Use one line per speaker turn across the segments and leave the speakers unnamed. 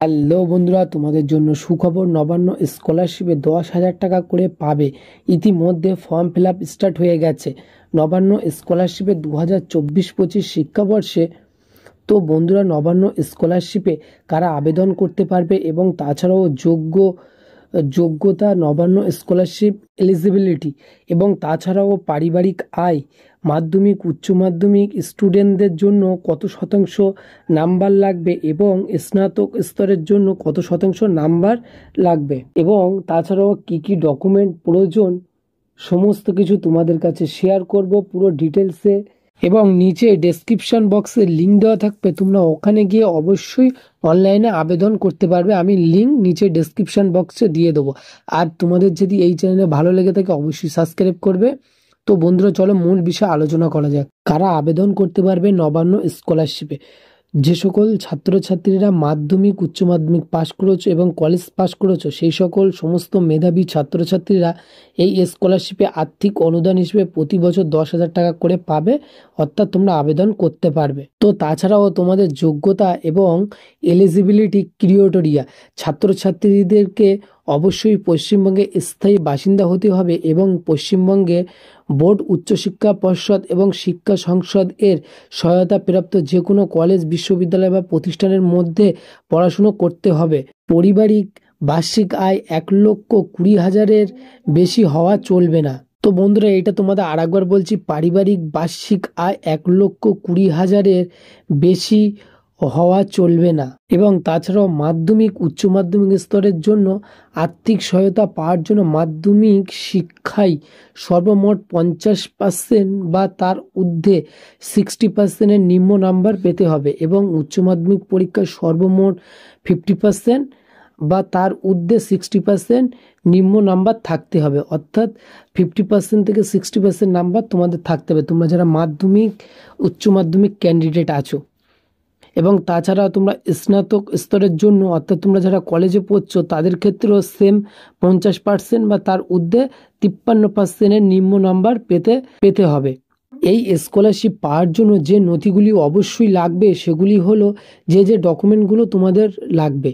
Hello বন্ধুরা, তোমাদের জন্য সুখবর। নবান্ন স্কলারশিপে 10,000 টাকা করে পাবে। ইতিমধ্যে ফর্ম ফিল আপ স্টার্ট হয়ে গেছে নবান্ন স্কলারশিপে 2024-25 শিক্ষাবর্ষে। তো বন্ধুরা, নবান্ন স্কলারশিপে কারা আবেদন করতে পারবে এবং তাছাড়াও যোগ্যতা, নবান্ন স্কলারশিপ এলিজিবিলিটি এবং তাছাড়াও পারিবারিক আয়, মাধ্যমিক উচ্চ মাধ্যমিক স্টুডেন্টদের জন্য কত শতাংশ নাম্বার লাগবে এবং স্নাতক স্তরের জন্য কত শতাংশ নাম্বার লাগবে এবং তাছাড়াও কি কি ডকুমেন্ট প্রয়োজন, সমস্ত কিছু তোমাদের কাছে শেয়ার করব পুরো ডিটেলসে। এবং নিচে ডেসক্রিপশন বক্সে লিঙ্ক দেওয়া থাকবে, তোমরা ওখানে গিয়ে অবশ্যই অনলাইনে আবেদন করতে পারবে। আমি লিঙ্ক নিচে ডেসক্রিপশন বক্সে দিয়ে দেবো। আর তোমাদের যদি এই চ্যানেলে ভালো লেগে থাকে অবশ্যই সাবস্ক্রাইব করবে। তো বন্ধুরা, চলো মূল বিষয়ে আলোচনা করা যাক। কারা আবেদন করতে পারবে নবান্ন স্কলারশিপে? যে সকল ছাত্রছাত্রীরা মাধ্যমিক উচ্চ মাধ্যমিক পাশ করেছো এবং কলেজ পাশ করেছো, সেই সকল সমস্ত মেধাবী ছাত্রছাত্রীরা এই স্কলারশিপে আর্থিক অনুদান হিসেবে প্রতি বছর 10,000 টাকা করে পাবে, অর্থাৎ তোমরা আবেদন করতে পারবে। তো তাছাড়াও তোমাদের যোগ্যতা এবং এলিজিবিলিটি ক্রিটেরিয়া, ছাত্রছাত্রীদেরকে অবশ্যই পশ্চিমবঙ্গে স্থায়ী বাসিন্দা হতে হবে এবং পশ্চিমবঙ্গে বোর্ড, উচ্চশিক্ষা পর্ষদ এবং শিক্ষা সংসদ এর সহায়তা প্রাপ্ত যে কোনো কলেজ, বিশ্ববিদ্যালয় বা প্রতিষ্ঠানের মধ্যে পড়াশুনো করতে হবে। পারিবারিক বার্ষিক আয় 1,20,000-এর বেশি হওয়া চলবে না। তো বন্ধুরা, এটা তোমাদের আরেকবার বলছি, পারিবারিক বার্ষিক আয় 1,20,000-এর বেশি হওয়া চলবে না। এবং তাছাড়াও মাধ্যমিক উচ্চ মাধ্যমিক স্তরের জন্য আর্থিক সহায়তা পাওয়ার জন্য মাধ্যমিক শিক্ষায় সর্বমোট 50% বা তার ঊর্ধ্বে 60%-এর নিম্ন নাম্বার পেতে হবে এবং উচ্চ মাধ্যমিক পরীক্ষায় সর্বমোট 50% বা তার ঊর্ধ্বে 60% নিম্ন নাম্বার থাকতে হবে। অর্থাৎ 50% থেকে 60% নাম্বার তোমাদের থাকতে হবে, তোমরা যারা মাধ্যমিক উচ্চ মাধ্যমিক ক্যান্ডিডেট আছো। এবং তাছাড়া তোমরা স্নাতক স্তরের জন্য, অর্থাৎ তোমরা যারা কলেজে পড়ছো তাদের ক্ষেত্রেও সেম 50% বা তার ঊর্ধ্বে 53%-এর নিম্ন নাম্বার পেতে হবে। এই স্কলারশিপ পাওয়ার জন্য যে নথিগুলি অবশ্যই লাগবে সেগুলি হলো যে ডকুমেন্টগুলো তোমাদের লাগবে: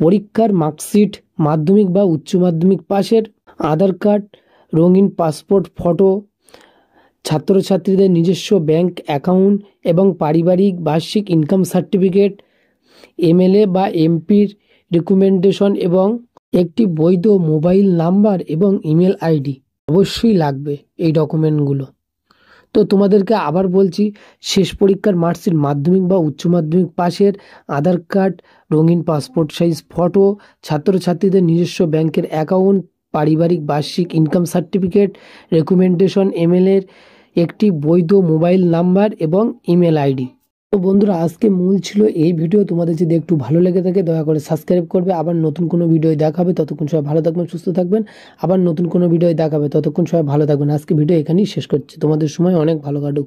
পরীক্ষার মার্কশিট, মাধ্যমিক বা উচ্চ মাধ্যমিক পাশের, আধার কার্ড, রঙিন পাসপোর্ট ফটো, ছাত্রছাত্রীদের নিজস্ব ব্যাংক অ্যাকাউন্ট এবং পারিবারিক বার্ষিক ইনকাম সার্টিফিকেট, এমএলএ বা এমপির রিকমেন্ডেশন এবং একটি বৈধ মোবাইল নাম্বার এবং ইমেল আইডি অবশ্যই লাগবে এই ডকুমেন্টগুলো। তো তোমাদেরকে আবার বলছি, শেষ পরীক্ষার মার্কশিট, মাধ্যমিক বা উচ্চ মাধ্যমিক পাশের, আধার কার্ড, রঙিন পাসপোর্ট সাইজ ফটো, ছাত্রছাত্রীদের নিজস্ব ব্যাংকের অ্যাকাউন্ট, পারিবারিক বার্ষিক ইনকাম সার্টিফিকেট, রেকমেন্ডেশন, এমএলএর একটি বৈধ মোবাইল নাম্বার এবং ইমেল আইডি। তো বন্ধুরা, আজকে মূল ছিল এই ভিডিও। তোমাদের যদি একটু ভালো লেগে থাকে দয়া করে সাবস্ক্রাইব করবে। আবার নতুন কোনো ভিডিও দেখাবে, ততক্ষণ সবাই ভালো থাকবেন, সুস্থ থাকবেন। আবার নতুন কোনো ভিডিও দেখাবে, ততক্ষণ সবাই ভালো থাকবেন। আজকে ভিডিও এখানেই শেষ করছি। তোমাদের সময় অনেক ভালো কাটুক।